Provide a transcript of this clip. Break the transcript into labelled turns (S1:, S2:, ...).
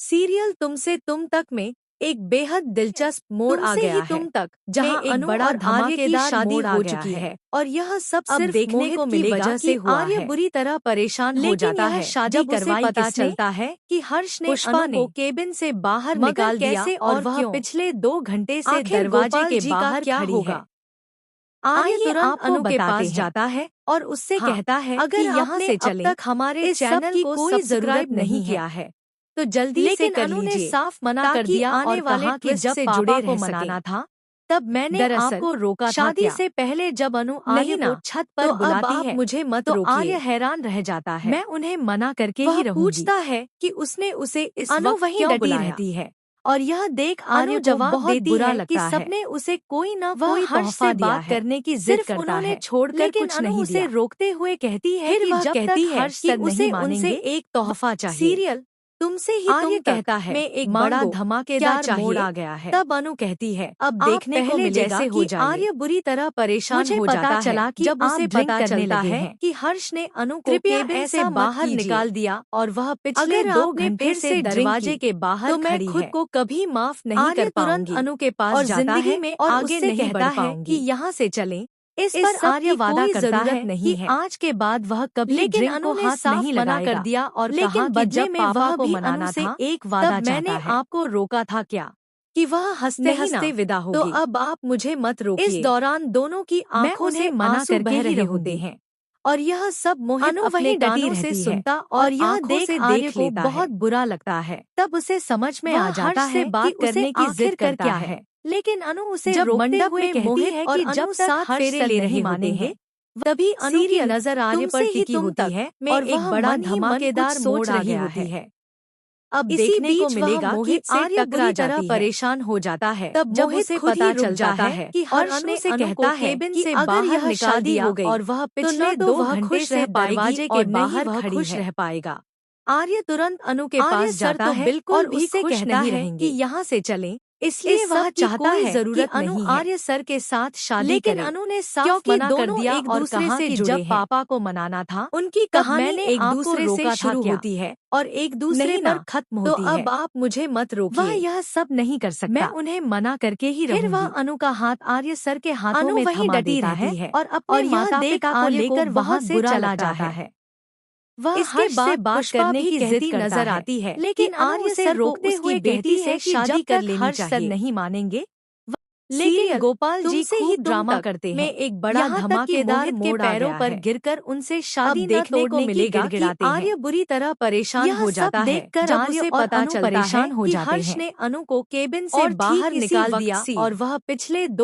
S1: Serial तुमसे तुम तक में एक बेहद दिलचस्प मोड़ आ गया है, तुम तक जहां एक बड़ा धमाकेदार शादी हो चुकी है और यह सब सिर्फ देखने को मिलेगा कि आर्य बुरी तरह परेशान हो जाता है शादी करवाई पता चलता है कि हर्ष ने पुष्पा को केबिन से बाहर निकाल दिया और वह पिछले 2 घंटे से दरवाजे के बाहर क्या होगा। आर्य तुरंत अनु के पास जाता है और उससे कहता है अगर यहाँ से चले तक हमारे चैनल को कोई सब्सक्राइब नहीं किया है तो जल्दी से कर लीजिए। ने साफ मना कर दिया आने वाले ट्विस्ट से जुड़े रह मनाना था। तब मैंने आपको रोका शादी से पहले जब अनु आर्य को छत पर बुलाती है मुझे मत रोकिए। आर्य हैरान रह जाता है, मैं उन्हें मना करके ही रहूंगी। पूछता है कि उसने उसे इस वक्त वहीं डटी रहती है और यह देख आर्य जवाब बहुत बुरा लगता है कि सबने उसे कोई न कोई हर्ष से बात करने की जिद करता है छोड़कर कुछ नहीं उसे रोकते हुए कहती है कि जब कहती है कि उसे उनसे एक तोहफा चाहिए। सीरियल तुमसे ही आर्य कहता है मैं एक बड़ा धमाकेदार मोड़ आ गया है। तब अनु कहती है अब देखने को मिलेगा कि आर्य बुरी तरह परेशान हो जाता चला कि जब उसे पता चलता है कि हर्ष ने अनु को केबिन से बाहर निकाल दिया और वह पिछले 2 घंटे से दरवाजे के बाहर तो मैं खुद को कभी माफ नहीं कर पाऊंगी। अनु के पास जाता है में और आगे नहीं कहता है कि यहाँ से चलें। इस पर आर्य वादा करता है नहीं है आज के बाद वह कभी लेकिन अनु ने साफ नहीं मना कर दिया और लेकिन बदले में वह को मनाना था एक वादा मैंने आपको रोका था क्या कि वह हंसते हंसते विदा होगी। तो अब आप मुझे मत रोकिए। इस दौरान दोनों की आंखों से मना करके ही होते हैं और यह सब मोहित अपने कानों से सुनता और यह देख आर्य को बहुत बुरा लगता है। तब उसे समझ में आ जाता है बात करने की जिद कर क्या है, लेकिन अनु उसे रोकते हुए कहती है कि जब 7 फेरे ले रहे मानेंगे तभी अनु की नजर आर्य पर टिकी होती है और एक बड़ा धमाकेदार मोड़ आ गया है। अब देखने को मिलेगा कि आर्य बुरी तरह परेशान हो जाता है। तब जब उसे पता चल जाता है कि हर्ष ने कहता है कि अगर यह शादी हो गई और वह पिछले 2 घंटे से दरवाजे के बाहर खुश रह पाएगा। आर्य तुरंत अनु के पास जाता है बिल्कुल और उससे कहता है कि यहाँ से चलें। इसलिए वह चाहता है जरूरत कि अनु आर्य सर के साथ शादी लेकिन अनु ने साफ मना कर दिया एक दूसरे से कि जब पापा को मनाना था उनकी कहानी एक दूसरे से शुरू होती है और एक दूसरे पर खत्म होती है। तो अब आप मुझे मत रोकिए। वह यह सब नहीं कर सकता, मैं उन्हें मना करके ही रहूंगी। फिर वह अनु का हाथ आर्य सर के हाथों में थमा देता है और अपने माता-पिता को लेकर वहाँ से चला जाता है। वह इसके बाद बात करने की जिद नजर आती है लेकिन आर्य से रोकते हुए बेटी से शादी कर लेनी चाहिए। नहीं मानेंगे लेकिन गोपाल जी से ही ड्रामा करते हैं। में एक बड़ा धमाकेदार मोड़ पैरों पर गिरकर उनसे शादी देखने को मिलेगा कि आर्य बुरी तरह परेशान हो जाता है। जब उसे पता चलता है कि हर्ष ने अनु को केबिन से बाहर निकाल दिया और वह पिछले 2